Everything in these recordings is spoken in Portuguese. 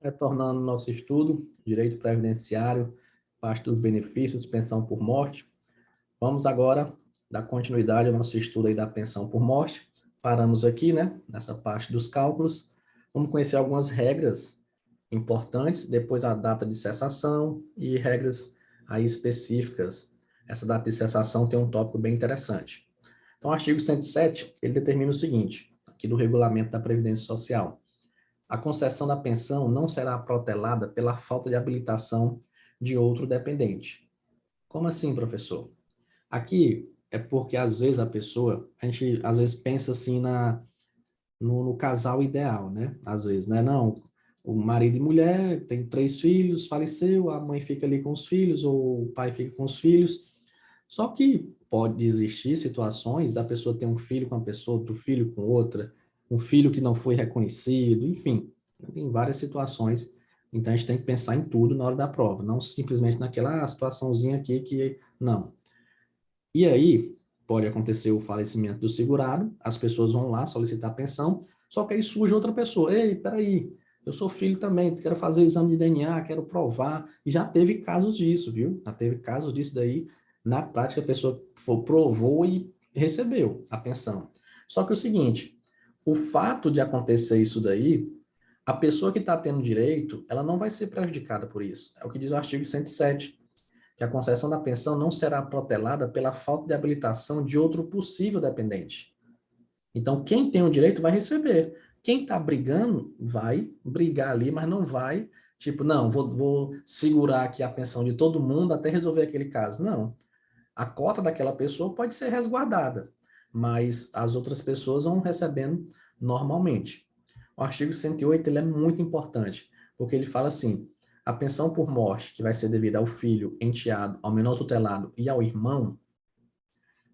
Retornando ao nosso estudo, direito previdenciário, parte dos benefícios, pensão por morte. Vamos agora dar continuidade ao nosso estudo aí da pensão por morte. Paramos aqui, né, nessa parte dos cálculos. Vamos conhecer algumas regras importantes, depois a data de cessação e regras aí específicas. Essa data de cessação tem um tópico bem interessante. Então, o artigo 107, ele determina o seguinte, aqui do regulamento da Previdência Social. A concessão da pensão não será protelada pela falta de habilitação de outro dependente. Como assim, professor? Aqui é porque, às vezes, a gente às vezes pensa assim no casal ideal, né? Às vezes, né? Não, o marido e mulher tem 3 filhos, faleceu, a mãe fica ali com os filhos, ou o pai fica com os filhos. Só que pode existir situações da pessoa ter um filho com uma pessoa, outro filho com outra, um filho que não foi reconhecido, enfim, tem várias situações. Então a gente tem que pensar em tudo na hora da prova, não simplesmente naquela situaçãozinha aqui que não. E aí pode acontecer o falecimento do segurado, as pessoas vão lá solicitar pensão, só que aí surge outra pessoa, ei, peraí, eu sou filho também, quero fazer o exame de DNA, quero provar, e já teve casos disso, viu? Já teve casos disso daí, na prática a pessoa provou e recebeu a pensão. Só que é o seguinte, o fato de acontecer isso daí, a pessoa que está tendo direito, ela não vai ser prejudicada por isso. É o que diz o artigo 107, que a concessão da pensão não será protelada pela falta de habilitação de outro possível dependente. Então, quem tem o direito vai receber. Quem está brigando vai brigar ali, mas não vai, tipo, não, vou segurar aqui a pensão de todo mundo até resolver aquele caso. Não. A cota daquela pessoa pode ser resguardada, mas as outras pessoas vão recebendo normalmente. O artigo 108 ele é muito importante, porque ele fala assim, a pensão por morte que vai ser devida ao filho, enteado, ao menor tutelado e ao irmão,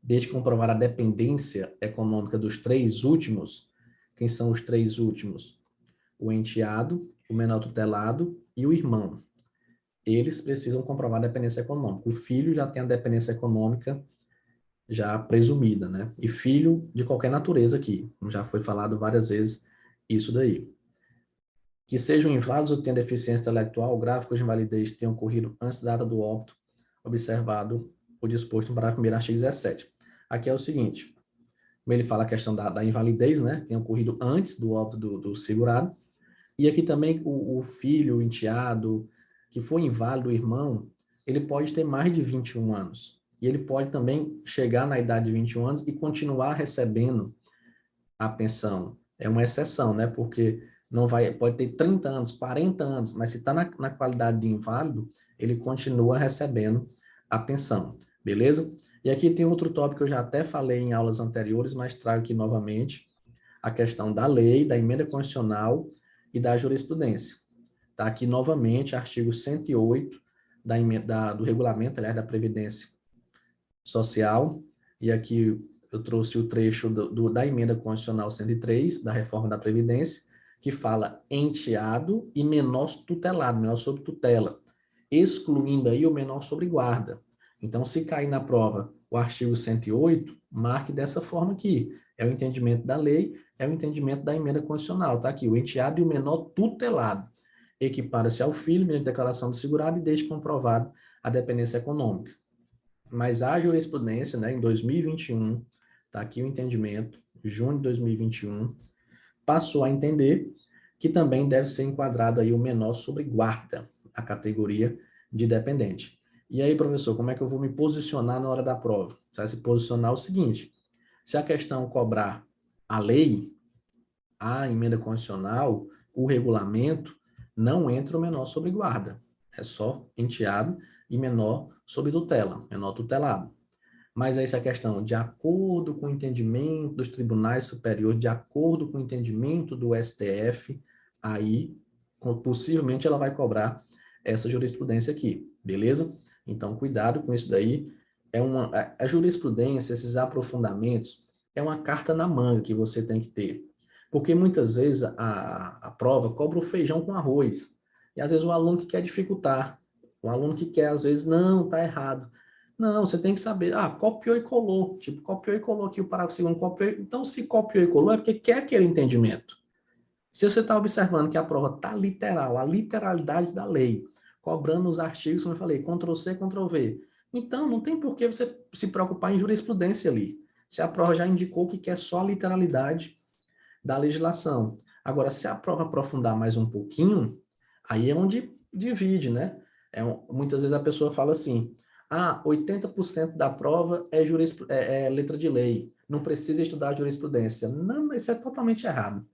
desde que comprovar a dependência econômica dos 3 últimos. Quem são os 3 últimos? O enteado, o menor tutelado e o irmão. Eles precisam comprovar a dependência econômica. O filho já tem a dependência econômica já presumida, né? E filho de qualquer natureza aqui, como já foi falado várias vezes isso daí. Que sejam inválidos ou tenham deficiência intelectual, gráficos de invalidez tenham ocorrido antes da data do óbito, observado o disposto no parágrafo 1º, artigo 17. Aqui é o seguinte, como ele fala a questão da invalidez, né? Tem ocorrido antes do óbito do segurado, e aqui também o filho, o enteado, que foi inválido, o irmão, ele pode ter mais de 21 anos. E ele pode também chegar na idade de 21 anos e continuar recebendo a pensão. É uma exceção, né? Porque não vai, pode ter 30 anos, 40 anos, mas se está na qualidade de inválido, ele continua recebendo a pensão, beleza? E aqui tem outro tópico que eu já até falei em aulas anteriores, mas trago aqui novamente, a questão da lei, da emenda constitucional e da jurisprudência. Está aqui novamente, artigo 108 do regulamento, aliás, da Previdência Social, e aqui eu trouxe o trecho da emenda constitucional 103, da reforma da Previdência, que fala enteado e menor tutelado, menor sob tutela, excluindo aí o menor sob guarda. Então, se cair na prova o artigo 108, marque dessa forma aqui. É o entendimento da lei, é o entendimento da emenda constitucional. Está aqui, o enteado e o menor tutelado. Equipara-se ao filho, mediante declaração do segurado e deixe comprovado a dependência econômica. Mas a jurisprudência, né, em 2021, está aqui o entendimento, junho de 2021, passou a entender que também deve ser enquadrado aí o menor sobre guarda, a categoria de dependente. E aí, professor, como é que eu vou me posicionar na hora da prova? Você vai se posicionar o seguinte, se a questão cobrar a lei, a emenda constitucional, o regulamento, não entra o menor sobre guarda. É só enteado e menor sob tutela, menor tutelado. Mas essa é a questão, de acordo com o entendimento dos tribunais superiores, de acordo com o entendimento do STF, aí possivelmente ela vai cobrar essa jurisprudência aqui, beleza? Então, cuidado com isso daí. A jurisprudência, esses aprofundamentos, é uma carta na manga que você tem que ter. Porque muitas vezes a prova cobra o feijão com arroz. E às vezes o aluno que quer dificultar, o aluno que quer, às vezes, não, tá errado. Não, você tem que saber, copiou e colou. Tipo, copiou e colou aqui o parágrafo 2º, copiou. Então, se copiou e colou, é porque quer aquele entendimento. Se você está observando que a prova está literal, a literalidade da lei, cobrando os artigos, como eu falei, Ctrl+C, Ctrl+V, então não tem por que você se preocupar em jurisprudência ali. Se a prova já indicou que quer só a literalidade da legislação. Agora, se a prova aprofundar mais um pouquinho, aí é onde divide, né? Muitas vezes a pessoa fala assim, 80% da prova é letra de lei, não precisa estudar jurisprudência. Não, isso é totalmente errado.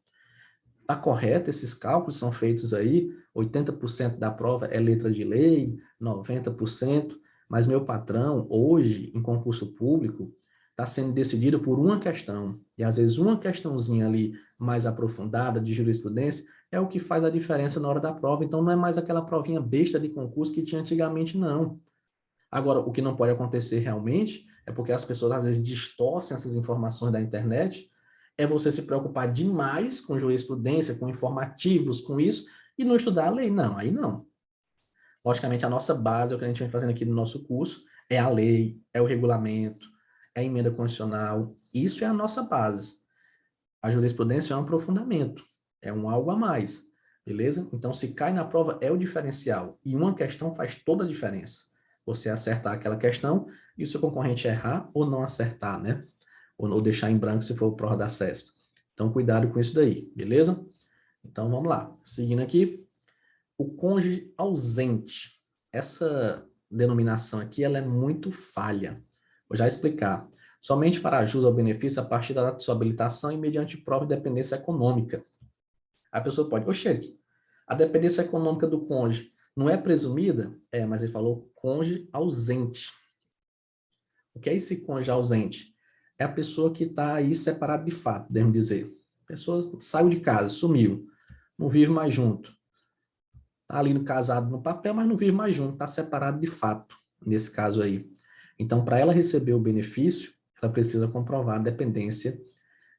Está correto, esses cálculos são feitos aí, 80% da prova é letra de lei, 90%, mas meu patrão, hoje, em concurso público, está sendo decidido por uma questão, e às vezes uma questãozinha ali mais aprofundada de jurisprudência é o que faz a diferença na hora da prova, então não é mais aquela provinha besta de concurso que tinha antigamente, não. Agora, o que não pode acontecer realmente é porque as pessoas às vezes distorcem essas informações da internet, é você se preocupar demais com jurisprudência, com informativos, com isso, e não estudar a lei. Não, aí não. Logicamente, a nossa base, o que a gente vem fazendo aqui no nosso curso, é a lei, é o regulamento, é a emenda constitucional. Isso é a nossa base. A jurisprudência é um aprofundamento, é um algo a mais, beleza? Então, se cai na prova, é o diferencial. E uma questão faz toda a diferença. Você acertar aquela questão e o seu concorrente errar ou não acertar, né? Ou deixar em branco se for prova da CESP. Então, cuidado com isso daí, beleza? Então, vamos lá. Seguindo aqui, o cônjuge ausente. Essa denominação aqui, ela é muito falha. Vou já explicar. Somente fará jus ao benefício a partir da data de sua habilitação e mediante prova de dependência econômica. A pessoa pode, oxe, a dependência econômica do cônjuge não é presumida? É, mas ele falou cônjuge ausente. O que é esse cônjuge ausente? É a pessoa que está aí separada de fato, devemos dizer. A pessoa saiu de casa, sumiu, não vive mais junto. Está ali no casado no papel, mas não vive mais junto, está separado de fato, nesse caso aí. Então, para ela receber o benefício, ela precisa comprovar a dependência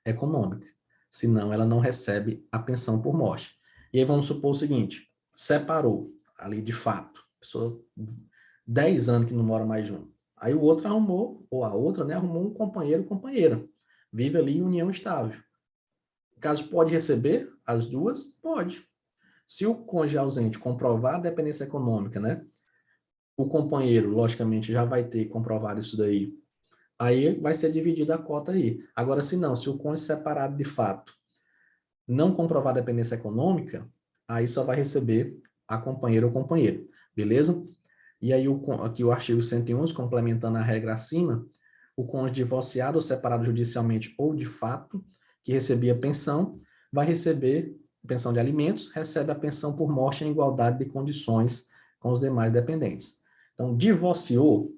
econômica. Senão, ela não recebe a pensão por morte. E aí vamos supor o seguinte, separou ali de fato, pessoa 10 anos que não mora mais junto. Aí o outro arrumou, ou a outra, né, arrumou um companheiro ou companheira. Vive ali em união estável. Caso pode receber as duas? Pode. Se o cônjuge ausente comprovar a dependência econômica, né, o companheiro, logicamente, já vai ter comprovado isso daí. Aí vai ser dividida a cota aí. Agora, se não, se o cônjuge separado de fato não comprovar a dependência econômica, aí só vai receber a companheira ou companheiro, beleza? E aí, aqui o artigo 111, complementando a regra acima, o cônjuge divorciado ou separado judicialmente ou de fato, que recebia pensão, vai receber pensão de alimentos, recebe a pensão por morte em igualdade de condições com os demais dependentes. Então, divorciou,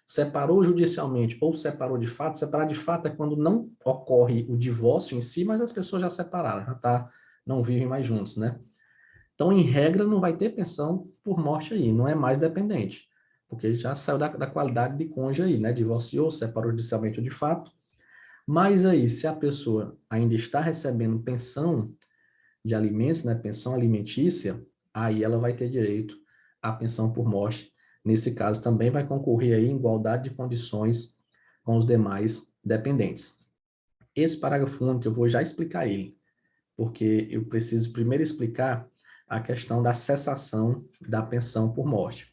separou judicialmente ou separou de fato. Separar de fato é quando não ocorre o divórcio em si, mas as pessoas já separaram, não vivem mais juntos, né? Então, em regra, não vai ter pensão por morte aí, não é mais dependente, porque ele já saiu da qualidade de cônjuge aí, né? Divorciou, separou judicialmente ou de fato. Mas aí, se a pessoa ainda está recebendo pensão de alimentos, né? Pensão alimentícia, aí ela vai ter direito à pensão por morte. Nesse caso, também vai concorrer aí em igualdade de condições com os demais dependentes. Esse parágrafo único, eu vou já explicar ele, porque eu preciso primeiro explicar a questão da cessação da pensão por morte.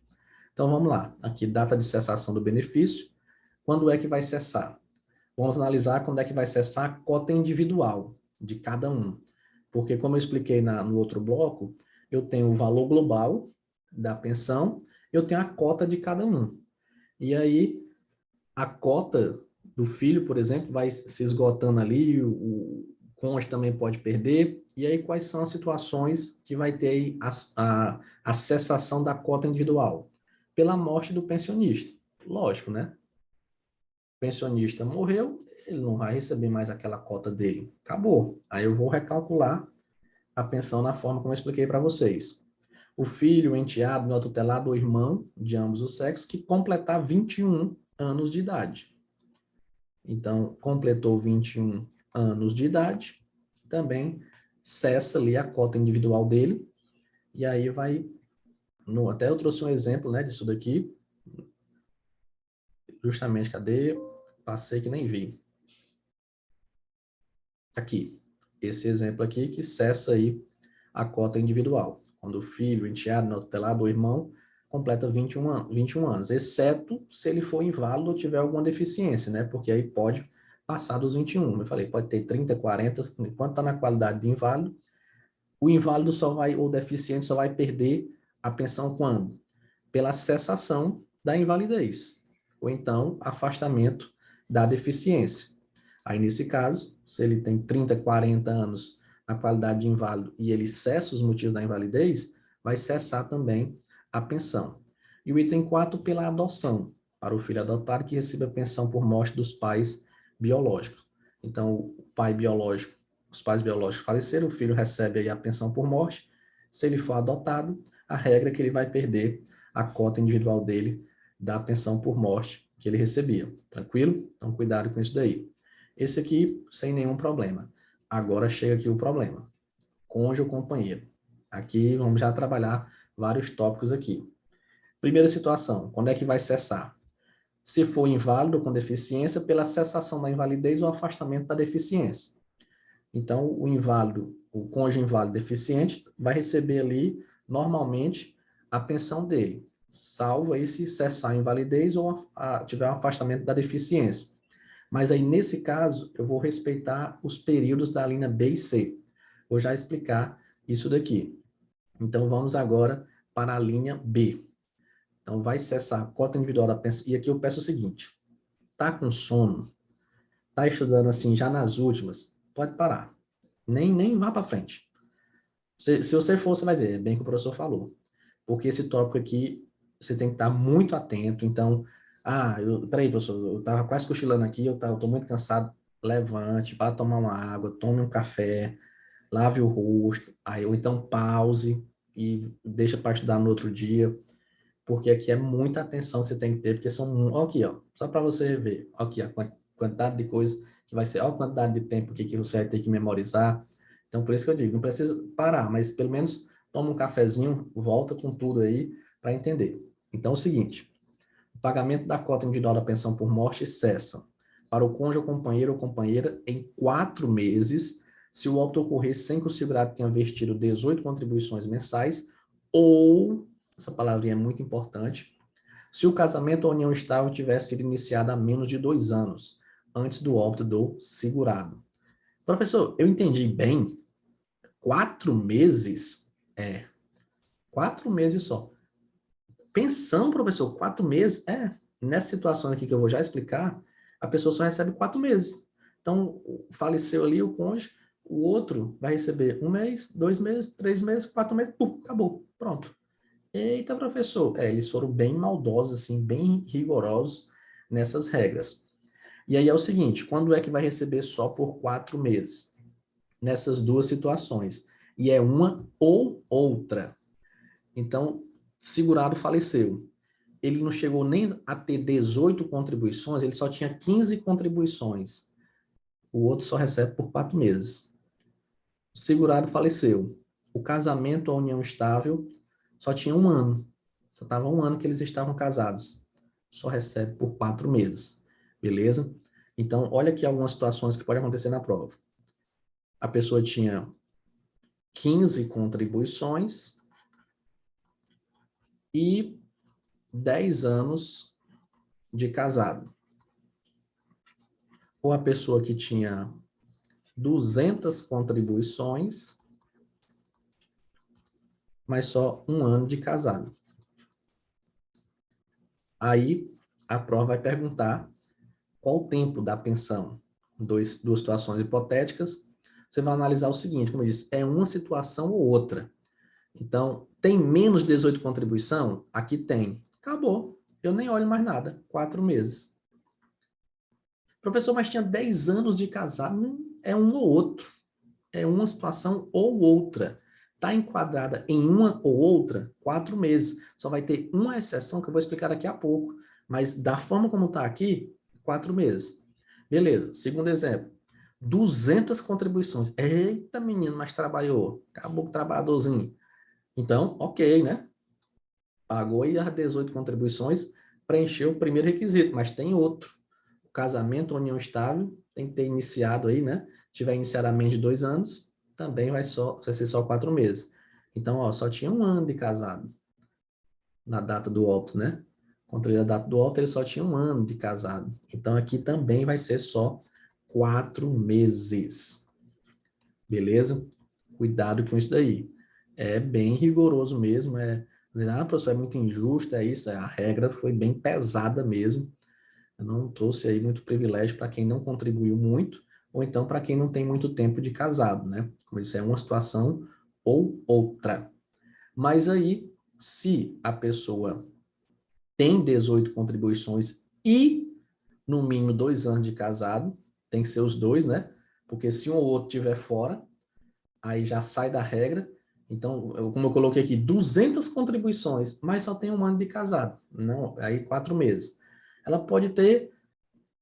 Então, vamos lá. Aqui, data de cessação do benefício. Quando é que vai cessar? Vamos analisar quando é que vai cessar a cota individual de cada um. Porque, como eu expliquei no outro bloco, eu tenho o valor global da pensão, eu tenho a cota de cada um. E aí, a cota do filho, por exemplo, vai se esgotando ali, o cônjuge também pode perder. E aí, quais são as situações que vai ter a cessação da cota individual? Pela morte do pensionista. Lógico, né? O pensionista morreu, ele não vai receber mais aquela cota dele. Acabou. Aí eu vou recalcular a pensão na forma como eu expliquei para vocês. O filho, o enteado, o tutelado ou irmão de ambos os sexos que completar 21 anos de idade. Então, completou 21 anos de idade, também cessa ali a cota individual dele, e aí vai, até eu trouxe um exemplo, né, disso daqui, justamente, cadê? Passei que nem vi. Aqui. esse exemplo aqui que cessa aí a cota individual. Quando o filho, o enteado, o tutelado ou irmão completa 21 anos, exceto se ele for inválido ou tiver alguma deficiência, né? Porque aí pode passar dos 21. Eu falei, pode ter 30, 40, enquanto está na qualidade de inválido, o inválido só vai, ou deficiente, só vai perder a pensão quando? Pela cessação da invalidez, ou então afastamento da deficiência. Aí, nesse caso, se ele tem 30, 40 anos na qualidade de inválido e ele cessa os motivos da invalidez, vai cessar também a pensão. E o item 4, pela adoção, para o filho adotado que receba pensão por morte dos pais biológicos. Então, o pai biológico, os pais biológicos faleceram, o filho recebe aí a pensão por morte. Se ele for adotado, a regra é que ele vai perder a cota individual dele da pensão por morte que ele recebia. Tranquilo? Então, cuidado com isso daí. Esse aqui, sem nenhum problema. Agora chega aqui o problema. Cônjuge ou companheiro. Aqui, vamos já trabalhar vários tópicos aqui. Primeira situação, quando é que vai cessar? Se for inválido com deficiência, pela cessação da invalidez ou afastamento da deficiência. Então, o inválido, o cônjuge inválido deficiente, vai receber ali, normalmente, a pensão dele, salvo aí se cessar a invalidez ou tiver um afastamento da deficiência. Mas aí, nesse caso, eu vou respeitar os períodos da linha B e C. Vou já explicar isso daqui. Então, vamos agora para a linha B. Então, vai cessar a cota individual da pensão. E aqui eu peço o seguinte, tá com sono, tá estudando assim já nas últimas, pode parar. Nem vá para frente. Se você for, você vai dizer, é bem que o professor falou. Porque esse tópico aqui, você tem que estar muito atento. Então, peraí, professor, eu estava quase cochilando aqui, eu estou muito cansado. Levante, vá tomar uma água, tome um café, lave o rosto, aí, ou então pause e deixa para estudar no outro dia, porque aqui é muita atenção que você tem que ter, porque são, ó, aqui, ó, só para você ver, ó, aqui, a quantidade de coisa que vai ser, ó, a quantidade de tempo aqui que você vai ter que memorizar. Então, por isso que eu digo, não precisa parar, mas pelo menos toma um cafezinho, volta com tudo aí para entender. Então, é o seguinte, o pagamento da cota individual da pensão por morte cessa para o cônjuge, companheiro ou companheira em 4 meses, se o óbito ocorrer sem que o segurado tenha vertido 18 contribuições mensais, ou, essa palavrinha é muito importante, se o casamento ou união estável tivesse sido iniciado há menos de 2 anos, antes do óbito do segurado. Professor, eu entendi bem? 4 meses? 4 meses só. Pensão, professor, 4 meses? Nessa situação aqui que eu vou já explicar, a pessoa só recebe 4 meses. Então, faleceu ali o cônjuge, o outro vai receber 1 mês, 2 meses, 3 meses, 4 meses, acabou, pronto. Eita, professor, eles foram bem maldosos, assim, bem rigorosos nessas regras. E aí é o seguinte, quando é que vai receber só por 4 meses? Nessas duas situações. E é uma ou outra. Então, segurado faleceu. Ele não chegou nem a ter 18 contribuições, ele só tinha 15 contribuições. O outro só recebe por 4 meses. O segurado faleceu. O casamento, a união estável, só tinha 1 ano. Só estava 1 ano que eles estavam casados. Só recebe por 4 meses. Beleza? Então, olha aqui algumas situações que podem acontecer na prova. A pessoa tinha 15 contribuições e 10 anos de casado. Ou a pessoa que tinha 200 contribuições, mas só 1 ano de casado. Aí a prova vai perguntar qual o tempo da pensão. Duas situações hipotéticas. Você vai analisar o seguinte, como eu disse, é uma situação ou outra. Então, tem menos 18 contribuição? Aqui tem. Acabou. Eu nem olho mais nada. 4 meses. Professor, mas tinha 10 anos de casado. É um ou outro. É uma situação ou outra. Está enquadrada em uma ou outra, 4 meses. Só vai ter uma exceção que eu vou explicar daqui a pouco. Mas da forma como está aqui, 4 meses. Beleza. Segundo exemplo. 200 contribuições. Eita, menino, mas trabalhou. Acabou com trabalhadorzinho. Então, ok, né? Pagou aí as 18 contribuições, preencheu o primeiro requisito, mas tem outro. O casamento, união estável, tem que ter iniciado aí, né? tiver inicialmente 2 anos, também vai ser só 4 meses. Então, ó, só tinha 1 ano de casado na data do óbito, né? Contra a data do óbito, ele só tinha 1 ano de casado. Então, aqui também vai ser só 4 meses. Beleza? Cuidado com isso daí. É bem rigoroso mesmo. Professor, é muito injusto, é isso. A regra foi bem pesada mesmo. Eu não trouxe aí muito privilégio para quem não contribuiu muito, ou então para quem não tem muito tempo de casado, né? Como eu disse, é uma situação ou outra. Mas aí, se a pessoa tem 18 contribuições e no mínimo 2 anos de casado, tem que ser os dois, né? Porque se um ou outro estiver fora, aí já sai da regra. Então, como eu coloquei aqui, 200 contribuições, mas só tem 1 ano de casado. Não, aí 4 meses. Ela pode ter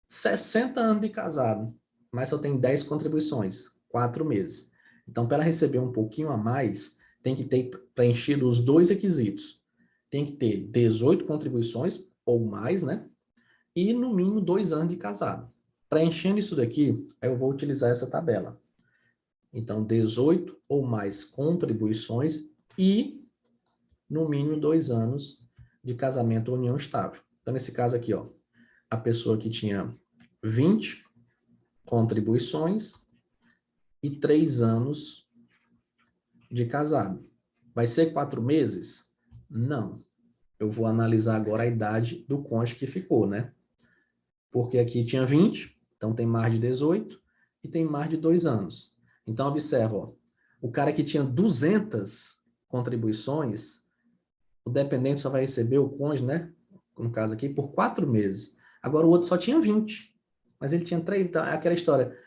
60 anos de casado, mas só tem 10 contribuições, 4 meses. Então, para ela receber um pouquinho a mais, tem que ter preenchido os 2 requisitos. Tem que ter 18 contribuições ou mais, né? E no mínimo 2 anos de casado. Preenchendo isso daqui, eu vou utilizar essa tabela. Então, 18 ou mais contribuições e no mínimo 2 anos de casamento ou união estável. Então, nesse caso aqui, ó, a pessoa que tinha 20 contribuições e 3 anos de casado. Vai ser 4 meses? Não. Eu vou analisar agora a idade do cônjuge que ficou, né? Porque aqui tinha 20, então tem mais de 18 e tem mais de 2 anos. Então, observa, ó, o cara que tinha 200 contribuições, o dependente só vai receber o cônjuge, né? No caso aqui, por 4 meses. Agora o outro só tinha 20, mas ele tinha 3, então, é aquela história,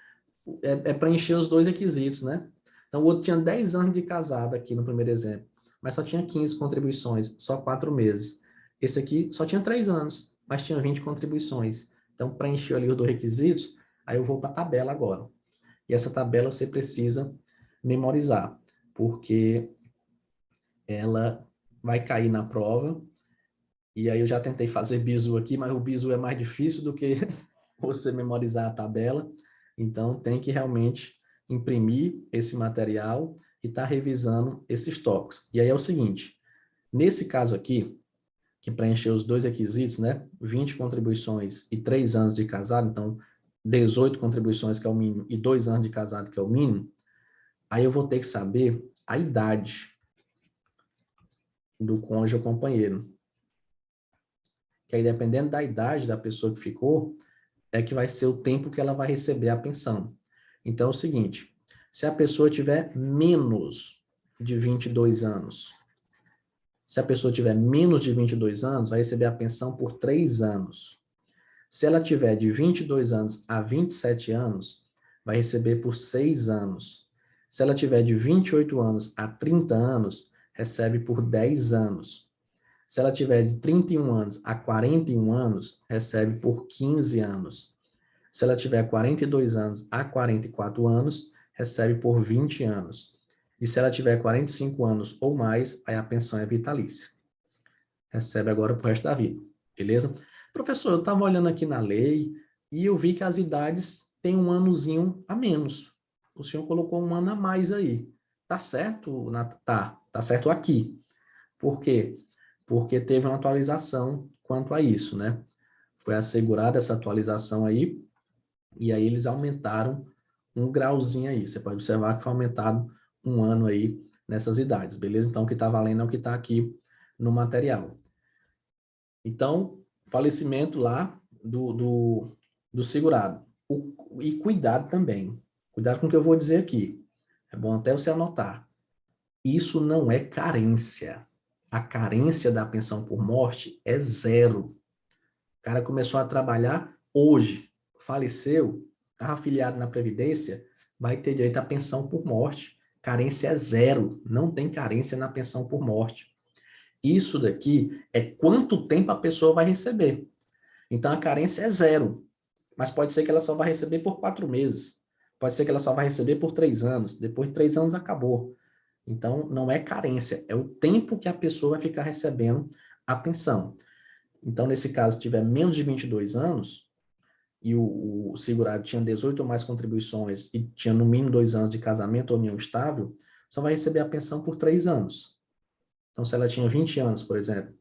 preencher os 2 requisitos, né? Então o outro tinha 10 anos de casado aqui no primeiro exemplo, mas só tinha 15 contribuições, só 4 meses. Esse aqui só tinha 3 anos, mas tinha 20 contribuições. Então preencheu ali os 2 requisitos, aí eu vou para a tabela agora. E essa tabela você precisa memorizar, porque ela vai cair na prova. E aí eu já tentei fazer bizu aqui, mas o bizu é mais difícil do que você memorizar a tabela. Então tem que realmente imprimir esse material e estar revisando esses tópicos. E aí é o seguinte, nesse caso aqui, que preencheu os 2 requisitos, né? 20 contribuições e 3 anos de casado, então 18 contribuições, que é o mínimo, e 2 anos de casado, que é o mínimo, aí eu vou ter que saber a idade do cônjuge ou companheiro. Que aí, dependendo da idade da pessoa que ficou, é que vai ser o tempo que ela vai receber a pensão. Então, é o seguinte, se a pessoa tiver menos de 22 anos, se a pessoa tiver menos de 22 anos, vai receber a pensão por 3 anos. Se ela tiver de 22 anos a 27 anos, vai receber por 6 anos. Se ela tiver de 28 anos a 30 anos, recebe por 10 anos. Se ela tiver de 31 anos a 41 anos, recebe por 15 anos. Se ela tiver 42 anos a 44 anos, recebe por 20 anos. E se ela tiver 45 anos ou mais, aí a pensão é vitalícia. Recebe agora pro resto da vida, beleza? Professor, eu estava olhando aqui na lei e eu vi que as idades têm um anozinho a menos. O senhor colocou um ano a mais aí. Tá certo? Tá certo aqui. Por quê? Porque teve uma atualização quanto a isso, né? Foi assegurada essa atualização aí, e aí eles aumentaram um grauzinho aí. Você pode observar que foi aumentado 1 ano aí nessas idades, beleza? Então, o que está valendo é o que está aqui no material. Então, falecimento lá do segurado. E cuidado também. Cuidado com o que eu vou dizer aqui. É bom até você anotar. Isso não é carência. A carência da pensão por morte é 0. O cara começou a trabalhar hoje, faleceu, estava afiliado na Previdência, vai ter direito à pensão por morte. Carência é 0. Não tem carência na pensão por morte. Isso daqui é quanto tempo a pessoa vai receber. Então, a carência é 0. Mas pode ser que ela só vai receber por 4 meses. Pode ser que ela só vai receber por 3 anos. Depois de 3 anos, acabou. Então, não é carência, é o tempo que a pessoa vai ficar recebendo a pensão. Então, nesse caso, se tiver menos de 22 anos, e o segurado tinha 18 ou mais contribuições e tinha no mínimo 2 anos de casamento ou união estável, só vai receber a pensão por 3 anos. Então, se ela tinha 20 anos, por exemplo,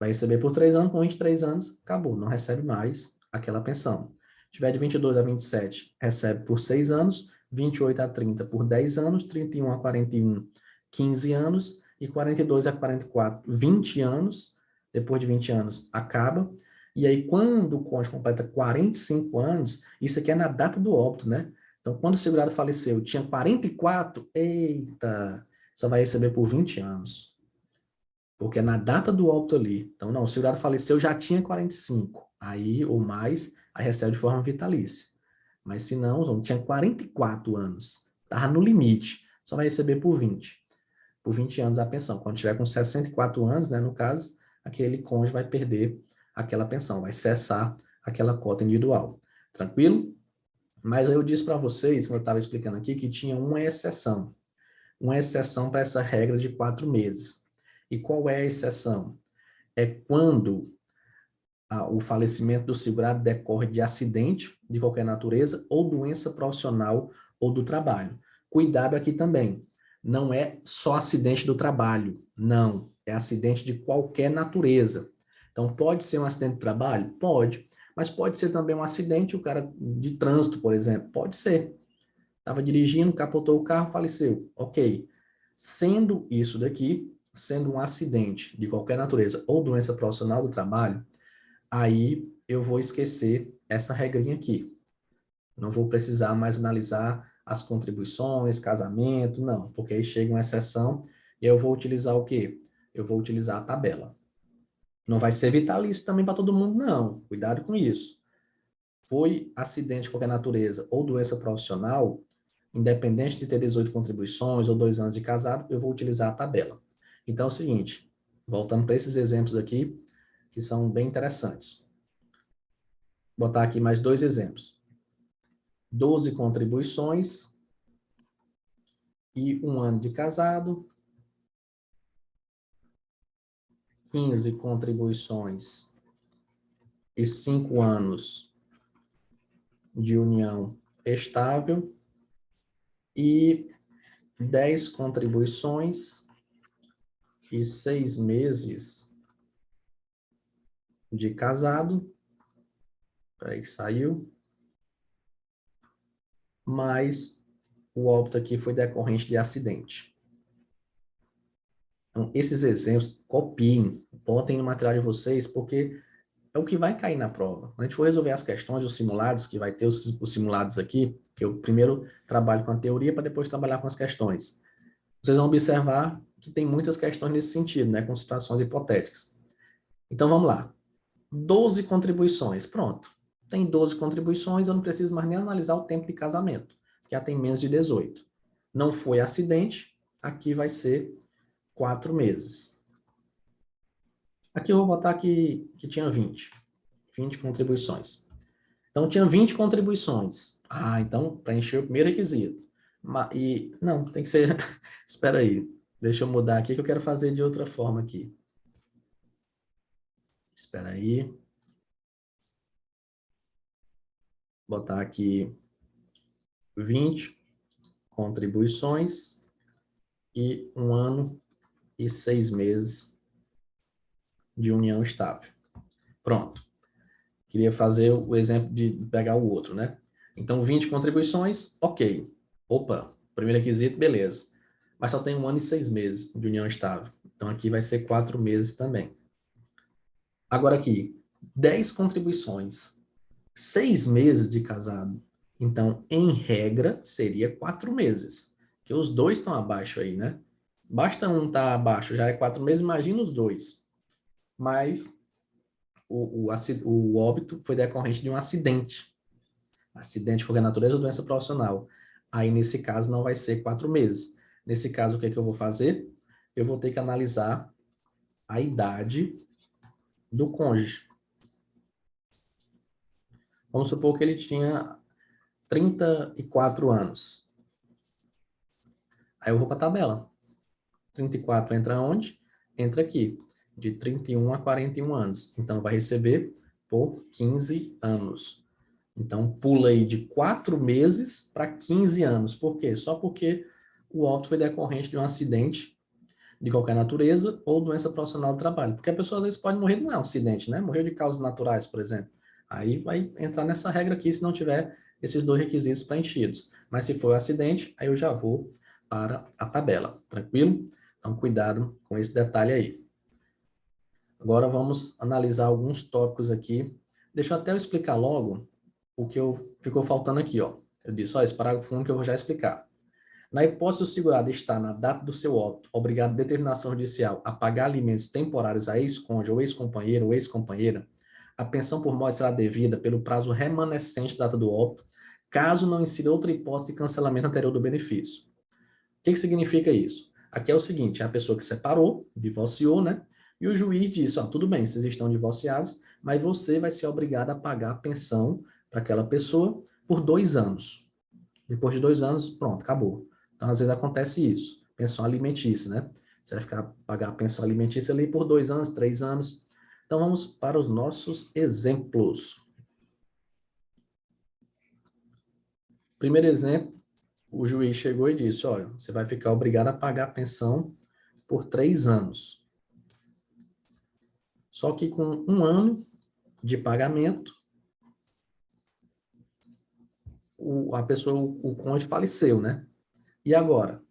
vai receber por 3 anos, com 23 anos, acabou, não recebe mais aquela pensão. Se tiver de 22 a 27, recebe por 6 anos, 28 a 30 por 10 anos, 31 a 41, 15 anos, e 42 a 44, 20 anos. Depois de 20 anos, acaba. E aí, quando o cônjuge completa 45 anos, isso aqui é na data do óbito, né? Então, quando o segurado faleceu, tinha 44, eita, só vai receber por 20 anos. Porque é na data do óbito ali. Então, não, o segurado faleceu, já tinha 45. Aí, ou mais, aí recebe de forma vitalícia. Mas se não, tinha 44 anos. Estava no limite. Só vai receber por 20. Por 20 anos a pensão. Quando tiver com 64 anos, né, no caso, aquele cônjuge vai perder aquela pensão, vai cessar aquela cota individual. Tranquilo? Mas aí eu disse para vocês, como eu estava explicando aqui, que tinha uma exceção. Uma exceção para essa regra de 4 meses. E qual é a exceção? É quando o falecimento do segurado decorre de acidente de qualquer natureza ou doença profissional ou do trabalho. Cuidado aqui também. Não é só acidente do trabalho, não. É acidente de qualquer natureza. Então, pode ser um acidente de trabalho? Pode. Mas pode ser também um acidente, o cara de trânsito, por exemplo. Pode ser. Estava dirigindo, capotou o carro, faleceu. Ok. Sendo isso daqui, sendo um acidente de qualquer natureza ou doença profissional do trabalho, aí eu vou esquecer essa regrinha aqui. Não vou precisar mais analisar as contribuições, casamento, não, porque aí chega uma exceção e eu vou utilizar o quê? Eu vou utilizar a tabela. Não vai ser vitalício também para todo mundo, não. Cuidado com isso. Foi acidente de qualquer natureza ou doença profissional, independente de ter 18 contribuições ou 2 anos de casado, eu vou utilizar a tabela. Então é o seguinte, voltando para esses exemplos aqui, que são bem interessantes. Vou botar aqui mais 2 exemplos. 12 contribuições e 1 ano de casado. 15 contribuições e 5 anos de união estável. E 10 contribuições e 6 meses de casado. Peraí que saiu. Mas o óbito aqui foi decorrente de acidente. Então, esses exemplos, copiem, botem no material de vocês, porque é o que vai cair na prova. Quando a gente for resolver as questões, os simulados, que vai ter os simulados aqui, que eu primeiro trabalho com a teoria para depois trabalhar com as questões. Vocês vão observar que tem muitas questões nesse sentido, né, com situações hipotéticas. Então, vamos lá. 12 contribuições, pronto. Tem 12 contribuições, eu não preciso mais nem analisar o tempo de casamento, que já tem menos de 18. Não foi acidente, aqui vai ser 4 meses. Aqui eu vou botar que tinha 20 contribuições. Então, tinha 20 contribuições. Ah, então, preencheu o primeiro requisito. Não, tem que ser... Espera aí. Deixa eu mudar aqui, que eu quero fazer de outra forma aqui. Espera aí. Botar aqui 20 contribuições e 1 ano e 6 meses de união estável. Pronto. Queria fazer o exemplo de pegar o outro, né? Então, 20 contribuições, ok. Opa, primeiro requisito, beleza. Mas só tem 1 ano e 6 meses de união estável. Então, aqui vai ser 4 meses também. Agora aqui, 10 contribuições, 6 meses de casado. Então, em regra, seria 4 meses. Que os dois estão abaixo aí, né? Basta um estar abaixo, já é 4 meses, imagina os dois. Mas o óbito foi decorrente de um acidente. Acidente de qualquer natureza ou doença profissional. Aí, nesse caso, não vai ser 4 meses. Nesse caso, o que é que eu vou fazer? Eu vou ter que analisar a idade do cônjuge. Vamos supor que ele tinha 34 anos. Aí eu vou para a tabela. 34 entra onde? Entra aqui. De 31 a 41 anos. Então, vai receber por 15 anos. Então, pula aí de 4 meses para 15 anos. Por quê? Só porque o óbito foi decorrente de um acidente de qualquer natureza ou doença profissional do trabalho. Porque a pessoa às vezes pode morrer, não é um acidente, né? Morreu de causas naturais, por exemplo. Aí vai entrar nessa regra aqui se não tiver esses dois requisitos preenchidos. Mas se for um acidente, aí eu já vou para a tabela, tranquilo? Então, cuidado com esse detalhe aí. Agora vamos analisar alguns tópicos aqui. Deixa eu até explicar logo o que ficou faltando aqui, ó. Eu disse, ó, esse parágrafo 1 que eu vou já explicar. Na hipótese do segurado estar na data do seu óbito, obrigado de determinação judicial a pagar alimentos temporários a ex-cônjuge ou ex-companheiro ou ex-companheira, a pensão por morte será devida pelo prazo remanescente da data do óbito, caso não incida outra hipótese de cancelamento anterior do benefício. O que significa isso? Aqui é o seguinte, é a pessoa que separou, divorciou, né? E o juiz disse, ó, tudo bem, vocês estão divorciados, mas você vai ser obrigado a pagar a pensão para aquela pessoa por 2 anos. Depois de 2 anos, pronto, acabou. Então, às vezes acontece isso. Pensão alimentícia, né? Você vai pagar a pensão alimentícia ali por 2 anos, 3 anos. Então, vamos para os nossos exemplos. Primeiro exemplo, o juiz chegou e disse, olha, você vai ficar obrigado a pagar a pensão por 3 anos. Só que com 1 ano de pagamento, o cônjuge faleceu, né? E agora?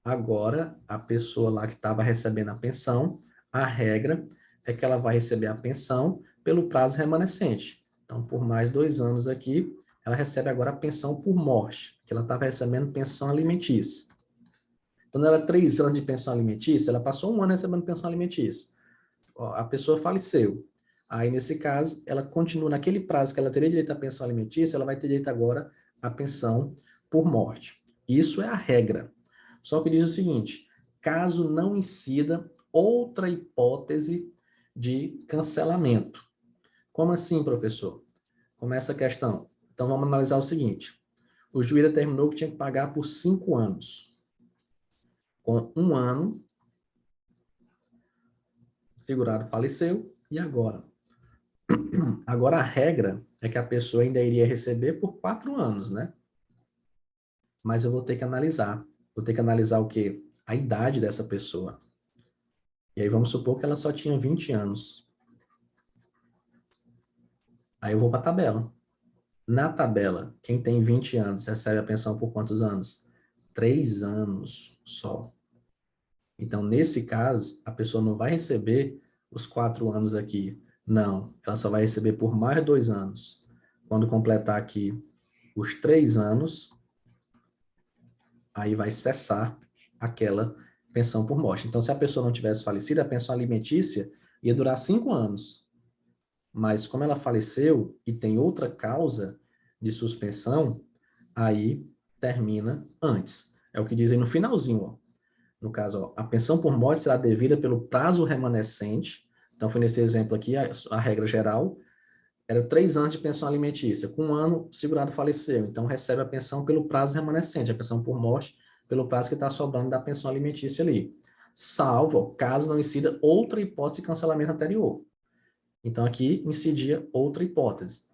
Agora, a pessoa lá que estava recebendo a pensão, a regra é que ela vai receber a pensão pelo prazo remanescente. Então, por mais 2 anos aqui, ela recebe agora a pensão por morte, que ela estava recebendo pensão alimentícia. Então, era 3 anos de pensão alimentícia, ela passou 1 ano recebendo pensão alimentícia. Ó, a pessoa faleceu. Aí, nesse caso, ela continua naquele prazo que ela teria direito à pensão alimentícia, ela vai ter direito agora à pensão por morte. Isso é a regra. Só que diz o seguinte, caso não incida outra hipótese de cancelamento. Como assim, professor? Começa a questão. Então, vamos analisar o seguinte. O juiz determinou que tinha que pagar por 5 anos. Com 1 ano, o segurado faleceu, e agora? Agora, a regra é que a pessoa ainda iria receber por 4 anos, né? Mas eu vou ter que analisar. Vou ter que analisar o quê? A idade dessa pessoa. E aí vamos supor que ela só tinha 20 anos. Aí eu vou para a tabela. Na tabela, quem tem 20 anos recebe a pensão por quantos anos? 3 anos só. Então, nesse caso, a pessoa não vai receber os 4 anos aqui. Não, ela só vai receber por mais 2 anos. Quando completar aqui os 3 anos, aí vai cessar aquela pensão por morte. Então, se a pessoa não tivesse falecido, a pensão alimentícia ia durar 5 anos. Mas como ela faleceu e tem outra causa de suspensão, aí termina antes. É o que dizem no finalzinho, ó. No caso, ó, a pensão por morte será devida pelo prazo remanescente. Então, foi nesse exemplo aqui, a regra geral era 3 anos de pensão alimentícia. Com 1 ano, o segurado faleceu. Então, recebe a pensão pelo prazo remanescente, a pensão por morte, pelo prazo que está sobrando da pensão alimentícia ali. Salvo, caso não incida outra hipótese de cancelamento anterior. Então, aqui incidia outra hipótese.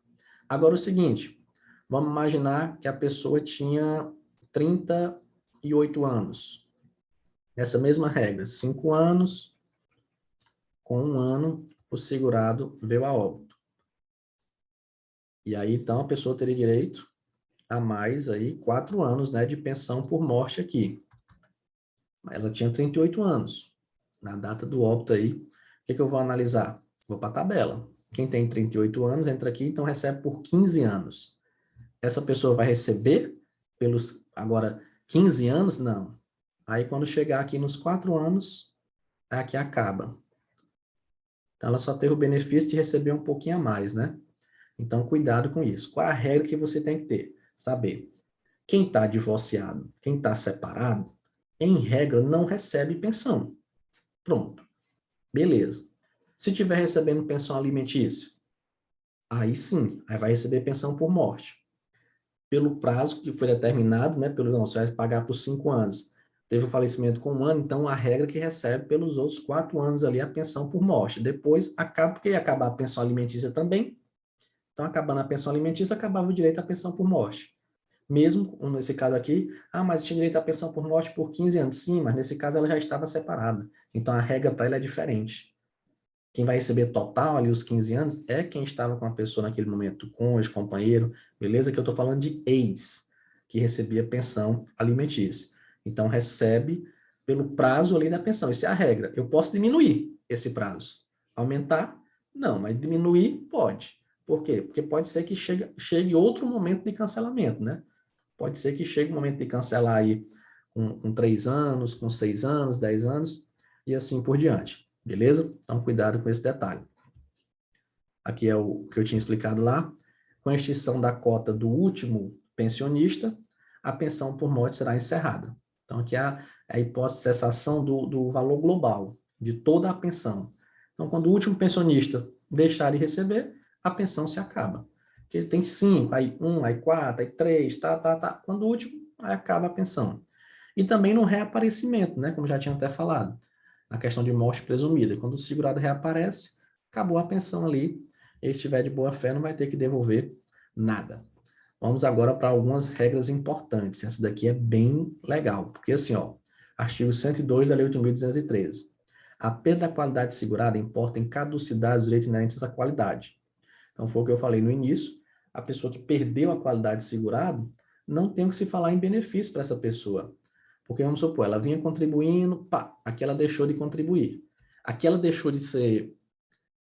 Agora, o seguinte, vamos imaginar que a pessoa tinha 38 anos. Essa mesma regra, 5 anos, com 1 ano, o segurado veio a óbito. E aí, então, a pessoa teria direito a mais aí 4 anos, né, de pensão por morte aqui. Ela tinha 38 anos. Na data do óbito aí, o que eu vou analisar? Vou para a tabela. Quem tem 38 anos entra aqui, então recebe por 15 anos. Essa pessoa vai receber pelos, agora, 15 anos? Não. Aí, quando chegar aqui nos 4 anos, aqui acaba. Então, ela só teve o benefício de receber um pouquinho a mais, né? Então, cuidado com isso. Qual a regra que você tem que ter? Saber. Quem está divorciado, quem está separado, em regra, não recebe pensão. Pronto. Beleza. Se estiver recebendo pensão alimentícia, aí sim, aí vai receber pensão por morte. Pelo prazo que foi determinado, né? Pelo não, você vai pagar por 5 anos. Teve o falecimento com 1 ano, então a regra que recebe pelos outros 4 anos ali a pensão por morte. Depois acaba, porque ia acabar a pensão alimentícia também, Então, acabando a pensão alimentícia, acabava o direito à pensão por morte. Mesmo nesse caso aqui, mas tinha direito à pensão por morte por 15 anos. Sim, mas nesse caso ela já estava separada. Então, a regra para ela é diferente. Quem vai receber total ali os 15 anos é quem estava com a pessoa naquele momento, cônjuge, companheiro, beleza? Que eu estou falando de ex, que recebia pensão alimentícia. Então, recebe pelo prazo ali da pensão. Isso é a regra. Eu posso diminuir esse prazo. Aumentar? Não, mas diminuir pode. Por quê? Porque pode ser que chegue outro momento de cancelamento, né? Pode ser que chegue o momento de cancelar aí com 3 anos, com 6 anos, 10 anos, e assim por diante. Beleza? Então, cuidado com esse detalhe. Aqui é o que eu tinha explicado lá. Com a extinção da cota do último pensionista, a pensão por morte será encerrada. Então, aqui é a hipótese de cessação do valor global, de toda a pensão. Então, quando o último pensionista deixar de receber, a pensão se acaba. Porque ele tem 5, aí 1, aí 4, aí 3, tá. Quando o último, aí acaba a pensão. E também no reaparecimento, né? Como já tinha até falado, na questão de morte presumida. Quando o segurado reaparece, acabou a pensão ali. Ele estiver de boa fé, não vai ter que devolver nada. Vamos agora para algumas regras importantes. Essa daqui é bem legal, porque assim, ó, artigo 102 da Lei 8.213. A perda da qualidade segurada importa em caducidade dos direitos inerentes à qualidade. Então, foi o que eu falei no início, a pessoa que perdeu a qualidade segurada, não tem o que se falar em benefício para essa pessoa. Porque, vamos supor, ela vinha contribuindo, aqui ela deixou de contribuir. Aqui ela deixou de ser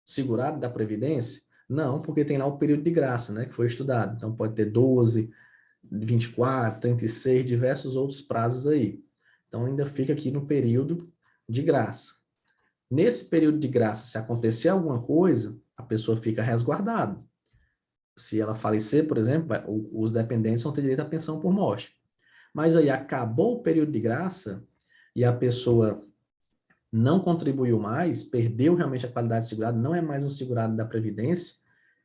segurado da Previdência? Não, porque tem lá o período de graça, né, que foi estudado. Então, pode ter 12, 24, 36, diversos outros prazos aí. Então, ainda fica aqui no período de graça. Nesse período de graça, se acontecer alguma coisa, a pessoa fica resguardada. Se ela falecer, por exemplo, os dependentes vão ter direito à pensão por morte. Mas aí acabou o período de graça e a pessoa não contribuiu mais, perdeu realmente a qualidade de segurado, não é mais um segurado da Previdência,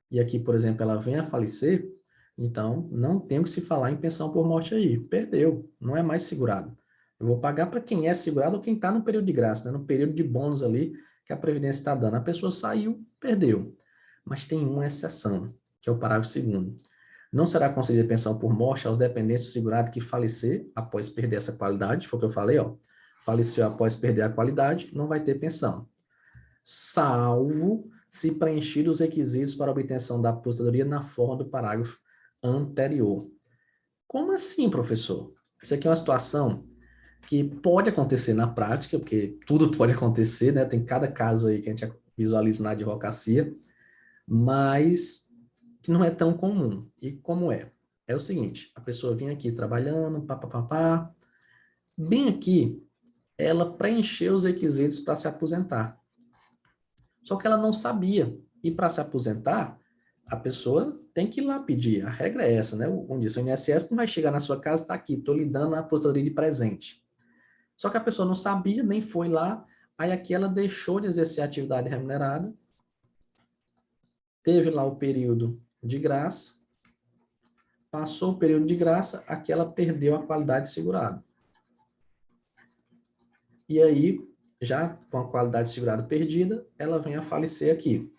e aqui, por exemplo, ela vem a falecer, então não tem o que se falar em pensão por morte aí. Perdeu, não é mais segurado. Eu vou pagar para quem é segurado ou quem está no período de graça, né? No período de bônus ali que a Previdência está dando. A pessoa saiu, perdeu. Mas tem uma exceção, que é o parágrafo 2º. Não será concedida pensão por morte aos dependentes do segurado que falecer após perder essa qualidade, foi o que eu falei, ó. Faleceu após perder a qualidade, não vai ter pensão. Salvo se preenchidos os requisitos para obtenção da aposentadoria na forma do parágrafo anterior. Como assim, professor? Isso aqui é uma situação que pode acontecer na prática, porque tudo pode acontecer, né? Tem cada caso aí que a gente visualiza na advocacia, mas que não é tão comum. E como é? É o seguinte, a pessoa vinha aqui trabalhando, bem aqui, ela preencheu os requisitos para se aposentar. Só que ela não sabia. E para se aposentar, a pessoa tem que ir lá pedir. A regra é essa, né? Como disse, o INSS não vai chegar na sua casa e tá aqui, estou lhe dando a aposentadoria de presente. Só que a pessoa não sabia, nem foi lá, aí aqui ela deixou de exercer a atividade remunerada, teve lá o período de graça, passou o período de graça, aqui ela perdeu a qualidade segurada. E aí, já com a qualidade segurada perdida, ela vem a falecer aqui.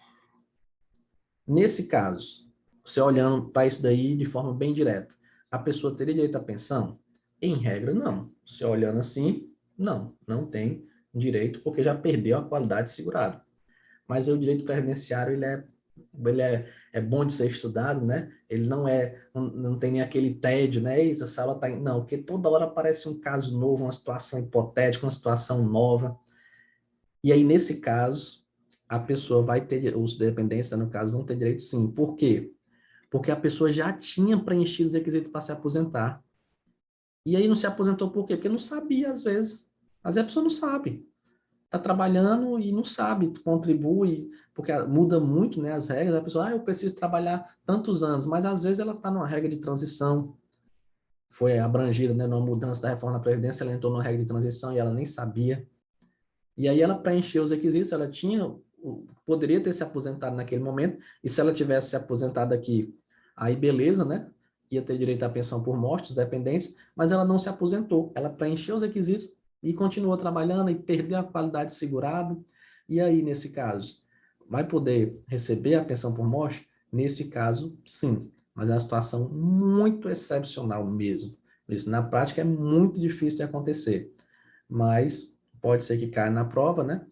Nesse caso, você olhando para isso daí de forma bem direta, a pessoa teria direito à pensão? Em regra, não. Você olhando assim, não tem direito, porque já perdeu a qualidade segurada. Mas o direito previdenciário, é bom de ser estudado, né? Ele não tem nem aquele tédio, né? Eita, essa aula tá... Não, porque toda hora aparece um caso novo, uma situação hipotética, uma situação nova. E aí, nesse caso, a pessoa vai ter, os dependentes, no caso, vão ter direito sim. Por quê? Porque a pessoa já tinha preenchido os requisitos para se aposentar. E aí não se aposentou por quê? Porque não sabia, às vezes. Às vezes a pessoa não sabe. Está trabalhando e não sabe, contribui, porque muda muito, né, as regras. A pessoa, eu preciso trabalhar tantos anos, mas às vezes ela está numa regra de transição, foi abrangida, né, numa mudança da reforma da Previdência, ela entrou numa regra de transição e ela nem sabia. E aí ela preencheu os requisitos, ela poderia ter se aposentado naquele momento, e se ela tivesse se aposentado aqui, aí beleza, né? Ia ter direito à pensão por morte, os dependentes, mas ela não se aposentou, ela preencheu os requisitos e continuou trabalhando e perdeu a qualidade de segurado. E aí, nesse caso, vai poder receber a pensão por morte? Nesse caso, sim, mas é uma situação muito excepcional mesmo. Isso, na prática, é muito difícil de acontecer, mas pode ser que caia na prova, né?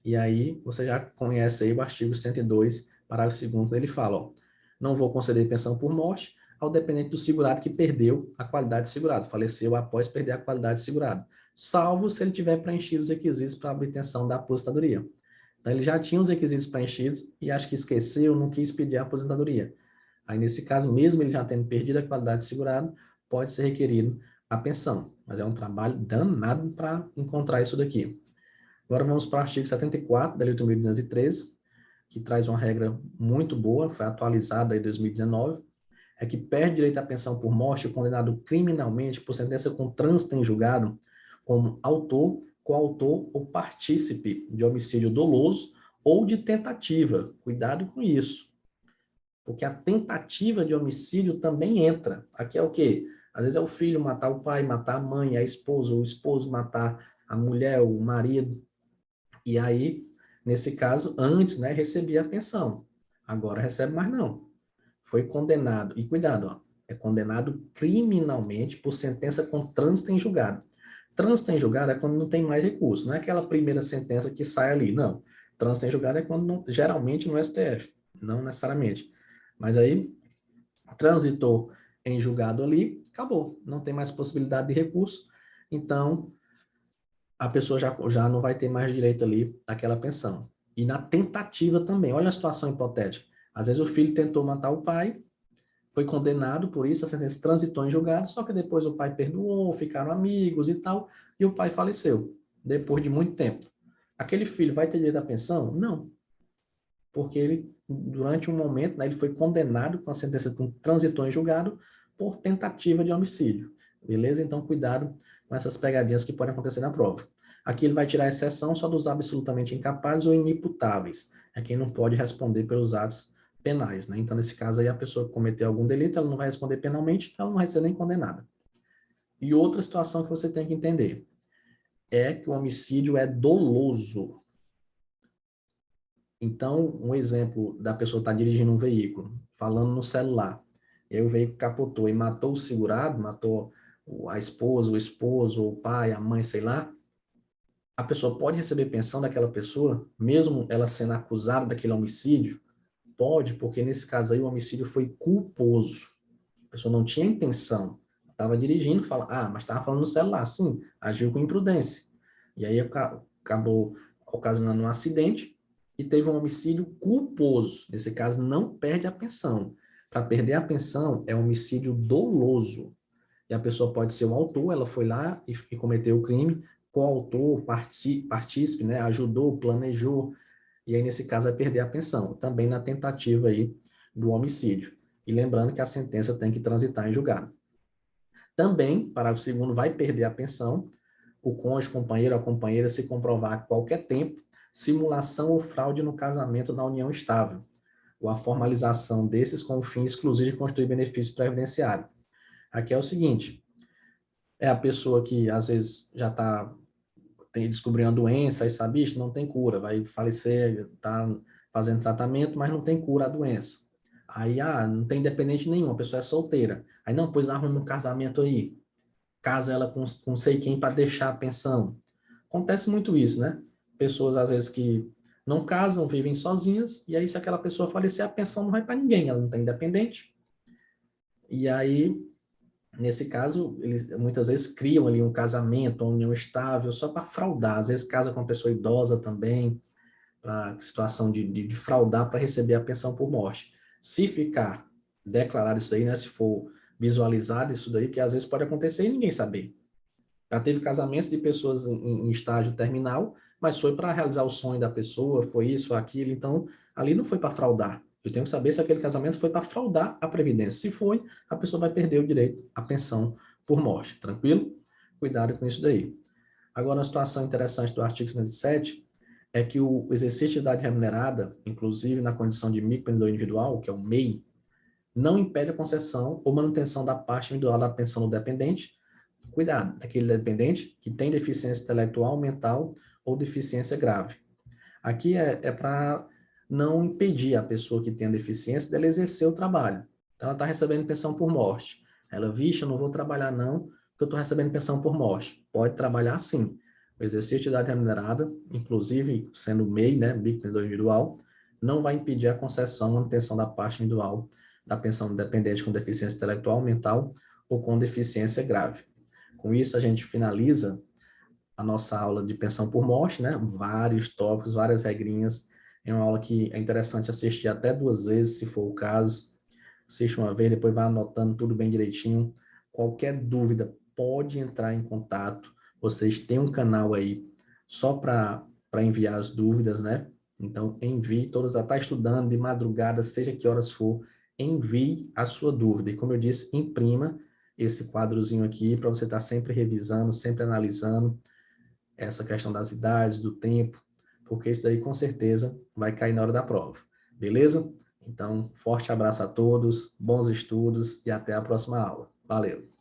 E aí, você já conhece aí o artigo 102, parágrafo 2º, ele fala, ó, não vou conceder pensão por morte ao dependente do segurado que perdeu a qualidade de segurado, faleceu após perder a qualidade de segurado, salvo se ele tiver preenchido os requisitos para a obtenção da aposentadoria. Então, ele já tinha os requisitos preenchidos e acho que esqueceu, não quis pedir a aposentadoria. Aí, nesse caso, mesmo ele já tendo perdido a qualidade de segurado, pode ser requerido a pensão. Mas é um trabalho danado para encontrar isso daqui. Agora vamos para o artigo 74 da Lei 8.213, que traz uma regra muito boa, foi atualizada em 2019, é que perde direito à pensão por morte o condenado criminalmente por sentença com trânsito em julgado como autor, coautor ou partícipe de homicídio doloso ou de tentativa. Cuidado com isso, porque a tentativa de homicídio também entra. Aqui é o quê? Às vezes é o filho matar o pai, matar a mãe, a esposa, o esposo matar a mulher, o marido. E aí, nesse caso, antes, né, recebia a pensão. Agora recebe mais não. Foi condenado, e cuidado, ó, é condenado criminalmente por sentença com trânsito em julgado. Trânsito em julgado é quando não tem mais recurso, não é aquela primeira sentença que sai ali, não. Trânsito em julgado é quando, não, geralmente, no STF, não necessariamente. Mas aí, transitou em julgado ali, acabou, não tem mais possibilidade de recurso, então a pessoa já não vai ter mais direito ali àquela pensão. E na tentativa também, olha a situação hipotética. Às vezes o filho tentou matar o pai, foi condenado por isso, a sentença transitou em julgado, só que depois o pai perdoou, ficaram amigos e tal, e o pai faleceu, depois de muito tempo. Aquele filho vai ter direito à pensão? Não, porque ele, durante um momento, né, ele foi condenado com a sentença que transitou em julgado por tentativa de homicídio. Beleza? Então, cuidado com essas pegadinhas que podem acontecer na prova. Aqui ele vai tirar a exceção só dos absolutamente incapazes ou inimputáveis. É quem não pode responder pelos atos penais, né? Então, nesse caso aí, a pessoa que cometeu algum delito, ela não vai responder penalmente, então ela não vai ser nem condenada. E outra situação que você tem que entender é que o homicídio é doloso. Então, um exemplo da pessoa estar dirigindo um veículo, falando no celular, e aí o veículo capotou e matou o segurado, matou a esposa, o esposo, o pai, a mãe, sei lá, a pessoa pode receber pensão daquela pessoa, mesmo ela sendo acusada daquele homicídio? Pode, porque nesse caso aí o homicídio foi culposo. A pessoa não tinha intenção, estava dirigindo, mas estava falando no celular, sim, agiu com imprudência. E aí acabou ocasionando um acidente e teve um homicídio culposo. Nesse caso, não perde a pensão. Para perder a pensão, é homicídio doloso. E a pessoa pode ser o autor, ela foi lá e cometeu o crime, coautor, partícipe, né, ajudou, planejou, e aí nesse caso vai perder a pensão, também na tentativa aí do homicídio. E lembrando que a sentença tem que transitar em julgado. Também, parágrafo 2º, vai perder a pensão o cônjuge, companheiro ou companheira se comprovar a qualquer tempo simulação ou fraude no casamento na união estável, ou a formalização desses com o fim exclusivo de constituir benefício previdenciário. Aqui é o seguinte, é a pessoa que às vezes já está descobrindo a doença e sabe, isso não tem cura, vai falecer, está fazendo tratamento, mas não tem cura a doença. Aí, não tem dependente nenhum, a pessoa é solteira. Aí, não, pois arruma um casamento aí. Casa ela com sei quem para deixar a pensão. Acontece muito isso, né? Pessoas, às vezes, que não casam, vivem sozinhas, e aí, se aquela pessoa falecer, a pensão não vai para ninguém, ela não tem independente. E aí, nesse caso, eles muitas vezes criam ali um casamento, uma união estável, só para fraudar. Às vezes casa com uma pessoa idosa também, para situação de fraudar para receber a pensão por morte. Se ficar declarado isso aí, né, se for visualizado isso daí, que às vezes pode acontecer e ninguém saber. Já teve casamentos de pessoas em estágio terminal, mas foi para realizar o sonho da pessoa, foi isso, foi aquilo, então ali não foi para fraudar. Eu tenho que saber se aquele casamento foi para fraudar a Previdência. Se foi, a pessoa vai perder o direito à pensão por morte. Tranquilo? Cuidado com isso daí. Agora, uma situação interessante do artigo 107 é que o exercício de idade remunerada, inclusive na condição de microempreendedor individual, que é o MEI, não impede a concessão ou manutenção da parte individual da pensão do dependente. Cuidado, daquele dependente que tem deficiência intelectual, mental ou deficiência grave. Aqui é para não impedir a pessoa que tem a deficiência dela exercer o trabalho. Então, ela está recebendo pensão por morte. Ela, vixe, eu não vou trabalhar não, porque eu estou recebendo pensão por morte. Pode trabalhar sim. O exercício de atividade remunerada, inclusive sendo MEI, né, microempreendedor individual, não vai impedir a concessão, manutenção da parte individual da pensão do dependente com deficiência intelectual, mental ou com deficiência grave. Com isso, a gente finaliza a nossa aula de pensão por morte, né? Vários tópicos, várias regrinhas. É uma aula que é interessante assistir até 2 vezes, se for o caso. Assiste uma vez, depois vai anotando tudo bem direitinho. Qualquer dúvida, pode entrar em contato. Vocês têm um canal aí só para enviar as dúvidas, né? Então, envie todas. Está estudando de madrugada, seja que horas for, envie a sua dúvida. E como eu disse, imprima esse quadrozinho aqui para você estar sempre revisando, sempre analisando essa questão das idades, do tempo, porque isso daí com certeza vai cair na hora da prova. Beleza? Então, forte abraço a todos, bons estudos e até a próxima aula. Valeu!